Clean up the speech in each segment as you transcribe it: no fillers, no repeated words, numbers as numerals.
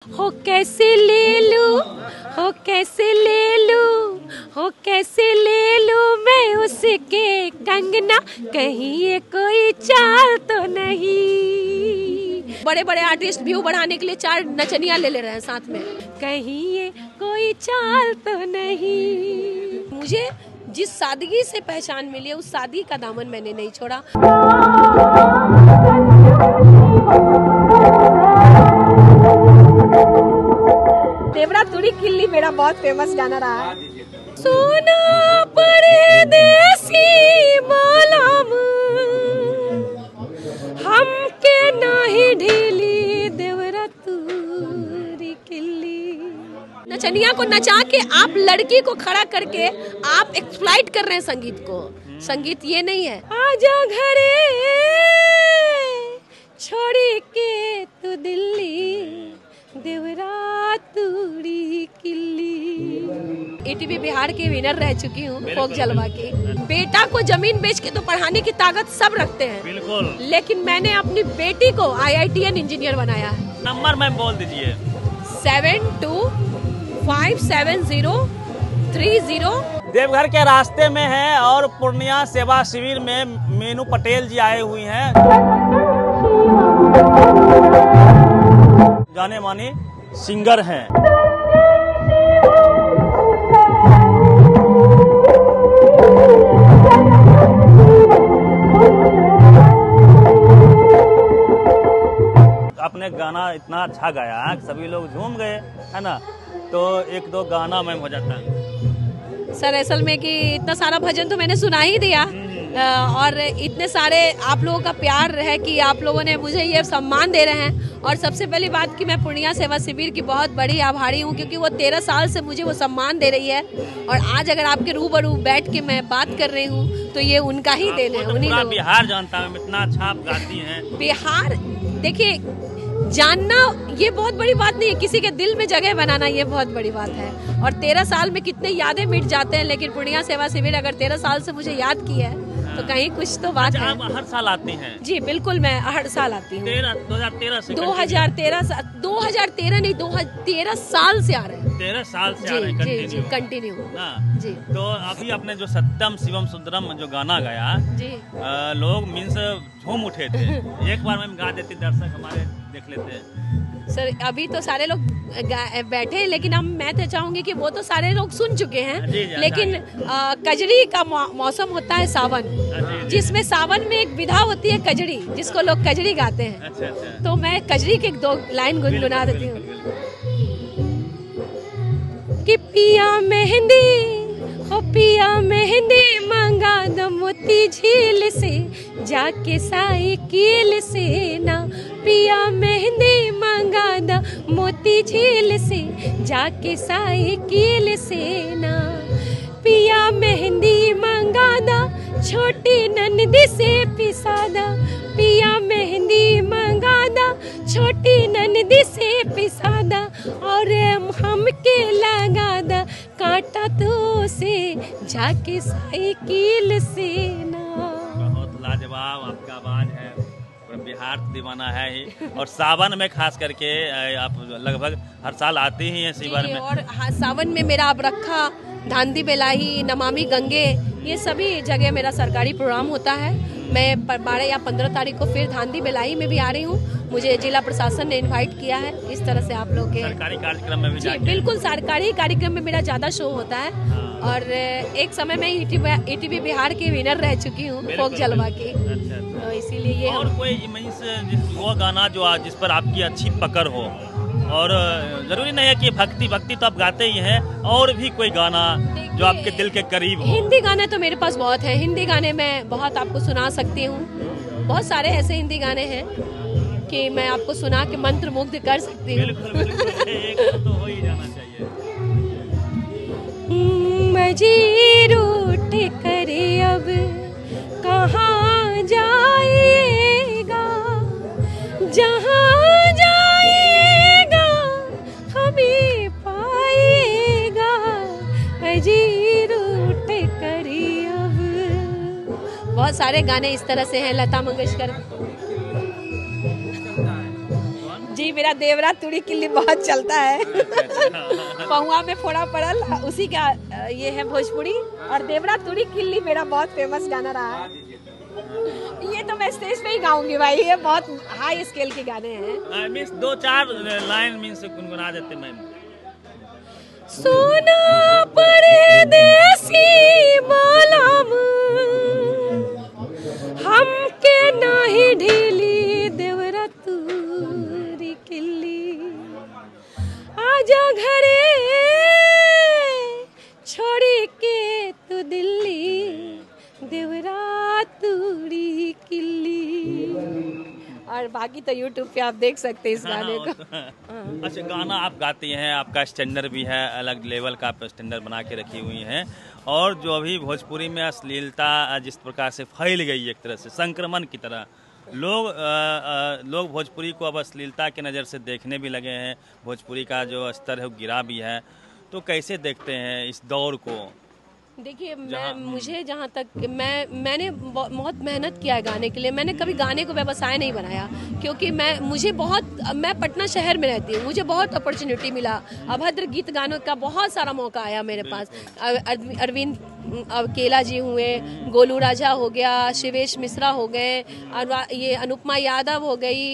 हो कैसे ले लूं, हो कैसे ले लूं, हो कैसे ले लूं मैं उसके कंगना, कहीं ये कोई चाल तो नहीं। बड़े बड़े आर्टिस्ट व्यू बढ़ाने के लिए 4 नचनिया ले रहे हैं साथ में, कहीं ये कोई चाल तो नहीं। मुझे जिस सादगी से पहचान मिली है उस सादगी का दामन मैंने नहीं छोड़ा। देवरा तुड़ी किल्ली मेरा बहुत फेमस गाना रहा है। सोना परदेसी मालूम हमके नाही ढीली, देवरा तुड़ी किल्ली। नचनिया को नचा के आप लड़की को खड़ा करके आप एक्सप्लॉइट कर रहे हैं संगीत को। संगीत ये नहीं है। आजा घरे छोड़ी के तू दिल्ली, देवरा तुड़ी किल्ली। एटीवी बिहार के विनर रह चुकी हूँ फोक जलवा की। बेटा को जमीन बेच के तो पढ़ाने की ताकत सब रखते हैं, बिल्कुल, लेकिन मैंने अपनी बेटी को IITN इंजीनियर बनाया है। नंबर मैम बोल दीजिए। 72570330। देवघर के रास्ते में है और पूर्णिया सेवा शिविर में मीनू पटेल जी आए हुई हैं। जाने माने सिंगर हैं। आपने गाना इतना अच्छा गाया कि सभी लोग झूम गए, है ना। तो 1-2 गाना मैम हो जाता है सर। असल में कि इतना सारा भजन तो मैंने सुना ही दिया, और इतने सारे आप लोगों का प्यार है कि आप लोगों ने मुझे ये सम्मान दे रहे हैं। और सबसे पहली बात कि मैं पूर्णिया सेवा शिविर की बहुत बड़ी आभारी हूँ, क्योंकि वो 13 साल से मुझे वो सम्मान दे रही है। और आज अगर आपके रूबरू बैठ के मैं बात कर रही हूँ तो ये उनका ही देन है। उन्हीं लोगों। बिहार जानता है, इतना अच्छा आप गाती हैं। बिहार देखिए, जानना ये बहुत बड़ी बात नहीं है, किसी के दिल में जगह बनाना ये बहुत बड़ी बात है। और 13 साल में कितने यादें मिट जाते हैं, लेकिन पूर्णिया सेवा शिविर अगर 13 साल से मुझे याद की है तो कहीं कुछ तो बात है। आप हर साल आती हैं? जी बिल्कुल, मैं हर साल आती हूँ। 2013 से 2013 नहीं, 13 साल से आ रहे हैं। 13 साल से आ रहे हैं कंटिन्यू। जी। तो अभी आपने जो सत्यम शिवम सुंदरम जो गाना गाया जी, लोग मीन्स झूम उठे थे। एक बार मैम गा देती, दर्शक हमारे देख लेते हैं। सर अभी तो सारे लोग बैठे, लेकिन हम मैं तो चाहूंगी कि वो तो सारे लोग सुन चुके हैं। लेकिन कजरी का मौसम होता है सावन, जिसमें सावन में एक विधा होती है कजरी, जिसको लोग कजरी गाते हैं। अच्छा। तो मैं कजरी के 2 लाइन गुनगुना देती हूँ कि पिया मेहंदी, हो पिया मेहंदी मंगा द मोती झील से, जाके साइकिल से ना। पिया मेहंदी मंगा द मोती झील से, जाके साइकिल से ना। पिया मेहंदी मंगा द छोटी ननदी से पिसादा, पिया मेहंदी मंगा द छोटी ननदी से पिसादा। और हमके लगा द कांटा तो से, जाके साइकिल से ना। बहुत लाजवाब आपका आवाज है, बिहार दीवाना है ही। और सावन में खास करके आप लगभग हर साल आती ही हैं शिविर में। और सावन में मेरा अब रखा, धांधी बेलाही, नमामि गंगे, ये सभी जगह मेरा सरकारी प्रोग्राम होता है। मैं 12 या 15 तारीख को फिर धांधी बेलाही में भी आ रही हूँ। मुझे जिला प्रशासन ने इनवाइट किया है। इस तरह से आप लोग के सरकारी कार्यक्रम में भी जी बिल्कुल, सरकारी कार्यक्रम में मेरा ज्यादा शो होता है। और एक समय में ETV बिहार की विनर रह चुकी हूँ फोक जलवा की। तो इसीलिए ये और कोई वो गाना जो जिस पर आपकी अच्छी पकड़ हो, और जरूरी नहीं है कि भक्ति तो आप गाते ही हैं, और भी कोई गाना जो आपके दिल के करीब हो। हिंदी गाने तो मेरे पास बहुत है। हिंदी गाने मैं बहुत आपको सुना सकती हूँ। बहुत सारे ऐसे हिंदी गाने हैं कि मैं आपको सुना के मंत्र मुग्ध कर सकती हूँ। बिल्कुल, एक तो हो ही जाना चाहिए। मजी रूठ करे अब कहाँ जाएगा, जहाँ जाएगा हमें पाएगा, मजी रूठ करे अब। बहुत सारे गाने इस तरह से हैं। लता मंगेशकर जी जी मेरा देवरा तुड़ी किल्ली बहुत चलता है। पहुआ में फोड़ा पड़ल उसी का ये है भोजपुरी, और देवरा तुड़ी किल्ली मेरा बहुत फेमस गाना रहा है। ये तो मैं स्टेज पे ही गाऊंगी भाई, ये बहुत हाई स्केल के गाने हैं। मीन्स 2-4 लाइन मीन्स गुनगुना देते मैम। सोना परदेसी मालम हमके नाही ढीली देवरा तुरी किल्ली, आजा घरे छोड़ी के तू दिल्ली देवरा तुरी किल्ली। और बाकी तो YouTube पे आप देख सकते हैं इस गाने को। अच्छा, गाना आप गाती हैं, आपका स्टैंडर्ड भी है, अलग लेवल का आप स्टैंडर्ड बना के रखी हुई हैं। और जो अभी भोजपुरी में अश्लीलता जिस प्रकार से फैल गई एक तरह से संक्रमण की तरह, लोग भोजपुरी को अब अश्लीलता की नज़र से देखने भी लगे हैं। भोजपुरी का जो स्तर है वो गिरा भी है, तो कैसे देखते हैं इस दौर को? देखिए मुझे जहाँ तक मैंने बहुत मेहनत किया है गाने के लिए। मैंने कभी गाने को व्यवसाय नहीं बनाया, क्योंकि मैं पटना शहर में रहती हूँ, मुझे बहुत अपॉर्चुनिटी मिला। अभद्र गीत गानों का बहुत सारा मौका आया मेरे पास। अरविंद केला जी हुए, गोलू राजा हो गया, शिवेश मिश्रा हो गए, ये अनुपमा यादव हो गई,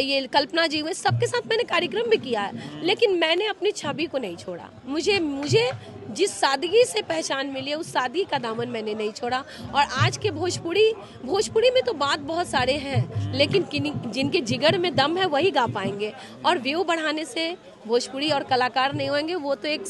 ये कल्पना जी हुए, सबके साथ मैंने कार्यक्रम भी किया है। लेकिन मैंने अपनी छवि को नहीं छोड़ा। मुझे जिस सादगी से पहचान मिली है उस सादगी का दामन मैंने नहीं छोड़ा। और आज के भोजपुरी में तो बात बहुत सारे हैं, लेकिन जिनके जिगर में दम है वही गा पाएंगे। और व्यू बढ़ाने से भोजपुरी और कलाकार नहीं होंगे, वो तो एक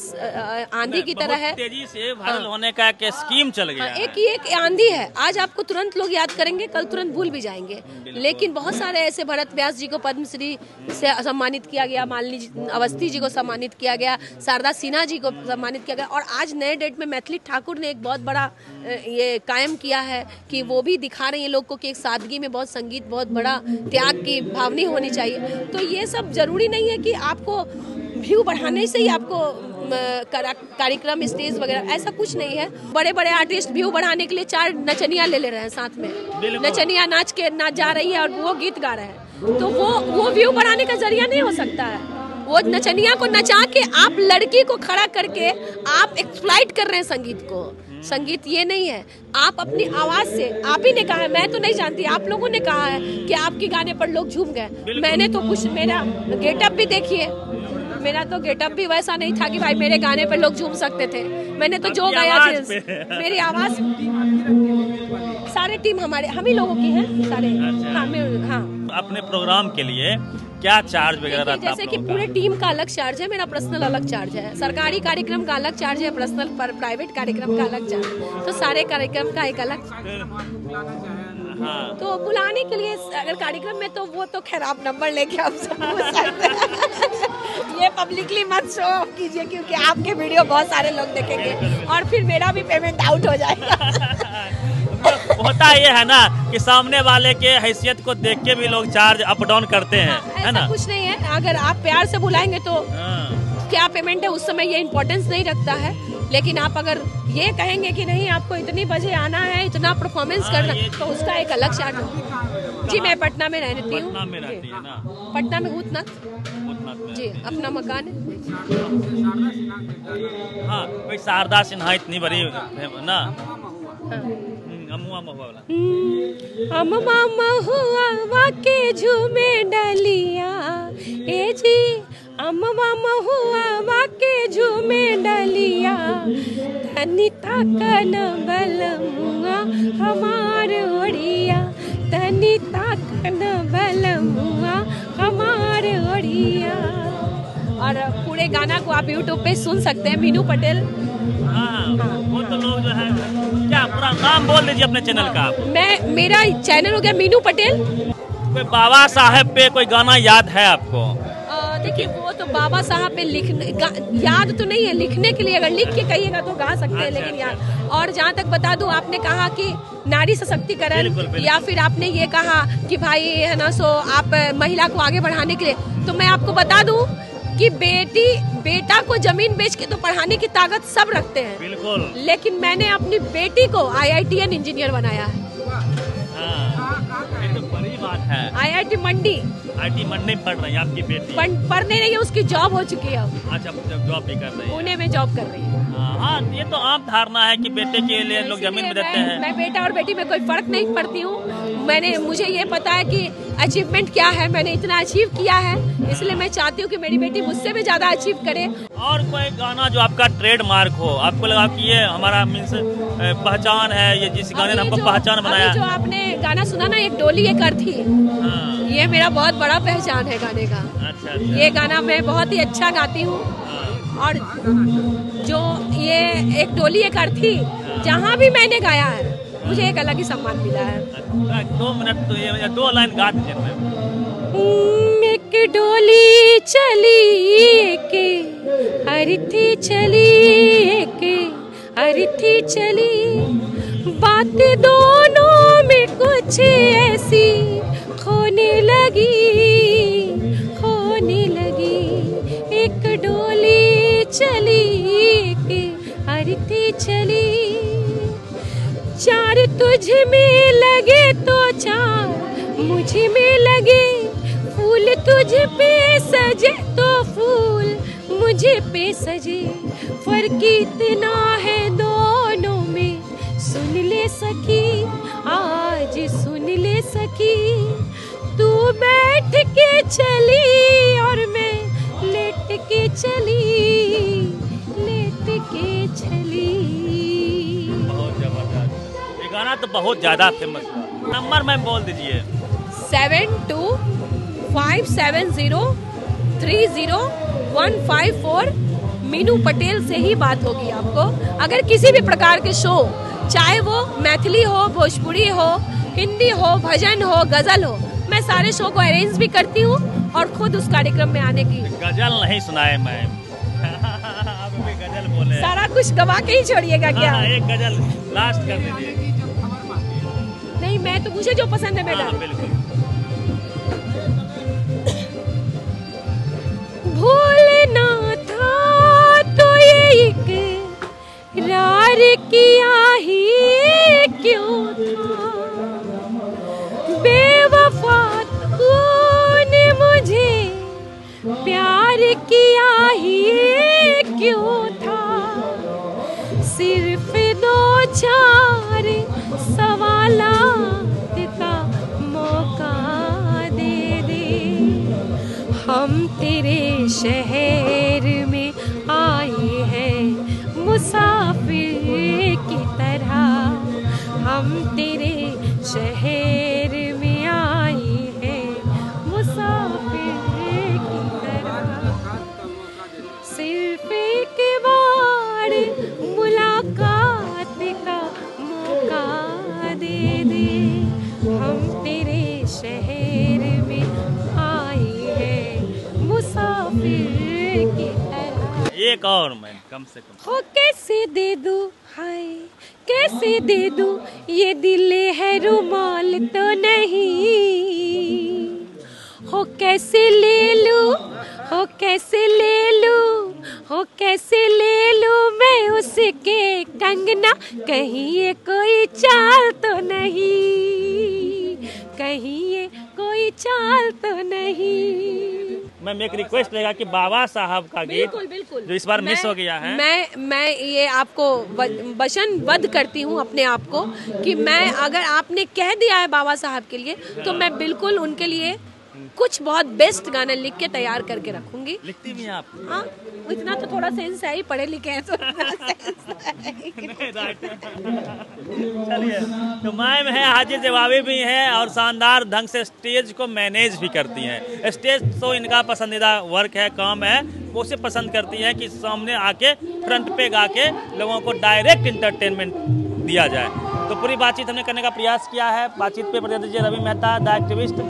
आंधी की तरह है। तेजी से वायरल होने का एक स्कीम चल गया है। एक आंधी है। आज आपको तुरंत लोग याद करेंगे, कल तुरंत भूल भी जाएंगे। लेकिन बहुत सारे ऐसे, भरत व्यास जी को पद्मश्री से सम्मानित किया गया, मालिनी अवस्थी जी को सम्मानित किया गया, शारदा सिन्हा जी को सम्मानित किया गया। और आज नए डेट में मैथिली ठाकुर ने एक बहुत बड़ा ये कायम किया है कि वो भी दिखा रही है लोग को कि एक सादगी में बहुत संगीत, बहुत बड़ा त्याग की भावनी होनी चाहिए। तो ये सब जरूरी नहीं है कि आपको व्यू बढ़ाने से ही आपको कार्यक्रम, स्टेज वगैरह, ऐसा कुछ नहीं है। बड़े बड़े आर्टिस्ट व्यू बढ़ाने के लिए 4 नचनिया ले रहे हैं साथ में, नचनिया नाच जा रही है और वो गीत गा रहे हैं, तो वो व्यू बढ़ाने का जरिया नहीं हो सकता है। वो नचनिया को नचा के आप लड़की को खड़ा करके आप एक्सप्लॉइट कर रहे हैं संगीत को। संगीत ये नहीं है। आप अपनी आवाज से, आप ही ने कहा है, मैं तो नहीं जानती, आप लोगों ने कहा है कि आपके गाने पर लोग झूम गए। मैंने तो कुछ, मेरा गेटअप भी देखिए, मेरा तो गेटअप भी वैसा नहीं था कि भाई मेरे गाने पर लोग झूम सकते थे। मैंने तो जो गाया मेरी आवाज, सारे टीम हम ही लोगों की है सारे। हाँ, अपने प्रोग्राम के लिए क्या चार्ज वगैरह रहता है? जैसे कि पूरे टीम का अलग चार्ज है, मेरा पर्सनल अलग चार्ज है, सरकारी कार्यक्रम का अलग चार्ज है, पर्सनल प्राइवेट कार्यक्रम का अलग चार्ज है, तो सारे कार्यक्रम का एक अलग। हाँ। तो बुलाने के लिए अगर कार्यक्रम में, तो वो तो खैर आप नंबर लेके आप सब पूछ सकते हैं। ये पब्लिकली मत शो ऑफ कीजिए, क्योंकि आपके वीडियो बहुत सारे लोग देखेंगे और फिर मेरा भी पेमेंट आउट हो जाएगा। होता ये है ना कि सामने वाले के हैसियत को देख के भी लोग चार्ज अप डाउन करते हैं, है ना? कुछ नहीं है, अगर आप प्यार से बुलाएंगे तो क्या पेमेंट है उस समय ये इम्पोर्टेंस नहीं रखता है। लेकिन आप अगर ये कहेंगे कि नहीं आपको इतनी बजे आना है, इतना परफॉर्मेंस करना, तो उसका एक अलग चार्ज है। जी मैं पटना में रहती हूँ, पटना में भूतनाथ जी, अपना मकान है। हाँ, कोई शारदा सिन्हा इतनी बड़ी ना, अम्मा महुआ के झूमे डलिया, ए जी अम्मा महुआ के झूमे डलिया, तनिता कन बलमुआ हमार ओढ़िया, तनिता कन बलमुआ हमार ओढ़िया। और पूरे गाना को आप YouTube पे सुन सकते हैं, मीनू पटेल। हाँ, वो तो लोग जो है, क्या पूरा नाम बोल दीजिए अपने चैनल का। मेरा चैनल हो गया मीनू पटेल। कोई बाबा साहब पे कोई गाना याद है आपको? देखिए वो तो बाबा साहब पे याद तो नहीं है, लिखने के लिए अगर लिख के कहिएगा तो गा सकते हैं, लेकिन याद। और जहाँ तक बता दूं, आपने कहा कि नारी सशक्तिकरण, या फिर आपने ये कहा कि भाई है ना, सो आप महिला को आगे बढ़ाने के लिए, तो मैं आपको बता दूं कि बेटा को जमीन बेच के तो पढ़ाने की ताकत सब रखते हैं, बिल्कुल। लेकिन मैंने अपनी बेटी को IITN इंजीनियर बनाया है। ये तो बड़ी बात है। IIT मंडी IT में नहीं पढ़ रही है आपकी बेटी? पढ़ नहीं रही है, उसकी जॉब हो चुकी है अब। अच्छा, जॉब भी कर रही है। पुणे में जॉब कर रही है। हाँ, ये तो आम धारणा है कि बेटे के लिए लोग जमीन में देते हैं। मैं बेटा और बेटी में कोई फर्क नहीं पड़ती हूँ। मुझे ये पता है कि अचीवमेंट क्या है, मैंने इतना अचीव किया है, इसलिए मैं चाहती हूँ कि मेरी बेटी मुझसे भी ज्यादा अचीव करे। और कोई गाना जो आपका ट्रेडमार्क हो, आपको लगा कि ये हमारा मीन्स पहचान है, ये जिस गाने ने हमको पहचान बनाया? जो आपने गाना सुना ना, एक डोली एक अर्थी, हाँ। ये मेरा बहुत बड़ा पहचान है गाने का। अच्छा। ये गाना मैं बहुत ही अच्छा गाती हूँ। और जो ये एक डोली एक अर्थी, जहाँ भी मैंने गाया है मुझे एक अलग ही सम्मान मिला है। 2 मिनट तो ये 2 लाइन गा दीजिए। एक डोली चली के अर्थी चली, एक अर्थी चली, बात दोनों में कुछ ऐसी होने लगी। एक डोली चली के अर्थी चली, 4 तुझ में लगे तो 4 मुझ में लगे, फूल तुझ पे सजे तो फूल मुझे पे सजे, फर्क इतना है दोनों में, सुन ले सखी आज सुन ले सखी, तू बैठ के चली और मैं लेट के चली। बहुत जबरदस्त, ये गाना तो बहुत ज्यादा फेमस है। नंबर मैम बोल दीजिए। 7257030154। मीनू पटेल से ही बात होगी आपको। अगर किसी भी प्रकार के शो, चाहे वो मैथिली हो, भोजपुरी हो, हिंदी हो, भजन हो, गजल हो, मैं सारे शो को अरेंज भी करती हूँ और खुद उस कार्यक्रम में आने की। गजल नहीं सुनाए मैम। आप भी गजल बोले। सारा कुछ गवा के ही छोड़िएगा क्या? एक गजल लास्ट कर दीजिए। नहीं, मैं तो मुझे जो पसंद है मैं गा। बिल्कुल। भूलना था तो ये इकरार किया ही क्यों था, बेवफा तूने मुझे प्यार किया ही क्यों था, सिर्फ 2-4 सवालात का मौका दे दे, हम तेरे शहर में आए हैं मुसाफिर की तरह, हम तेरे शहर में आए हैं मुसाफिर की तरह, सिर्फ एक बार मुलाकात का मौका दे दे, हम तेरे शहर में आए हैं मुसाफिर की तरह। एक और मैं कम से कम। हो कैसे दे दूं, हाय कैसे दे दूं, ये दिल है रुमाल तो नहीं, हो कैसे ले लूं, हो कैसे ले लूं, हो कैसे ले लूं मैं उसके कंगना, कहीं ये कोई चाल तो नहीं, कहीं ये कोई चाल तो नहीं। मैम एक रिक्वेस्ट रहेगा कि बाबा साहब का गीत बिल्कुल जो इस बार मिस हो गया है, मैं ये आपको वचनबद्ध करती हूँ अपने आप को कि मैं, अगर आपने कह दिया है बाबा साहब के लिए, तो मैं बिल्कुल उनके लिए कुछ बहुत बेस्ट गाना लिख के तैयार करके रखूंगी। लिखती भी हैं आप? हाँ, इतना तो थोड़ा सेंस है ही, पढ़े लिखे हैं तो चलिए, तो मैम है, हाजिर जवाबी भी हैं और शानदार ढंग से स्टेज को मैनेज भी करती हैं। स्टेज तो इनका पसंदीदा वर्क है, काम है, वो उसे पसंद करती हैं कि सामने आके फ्रंट पे गा के लोगों को डायरेक्ट इंटरटेनमेंट दिया जाए। तो पूरी बातचीत हमने करने का प्रयास किया है। बातचीत पे प्रतिनिधि रवि मेहता, द एक्टिविस्ट।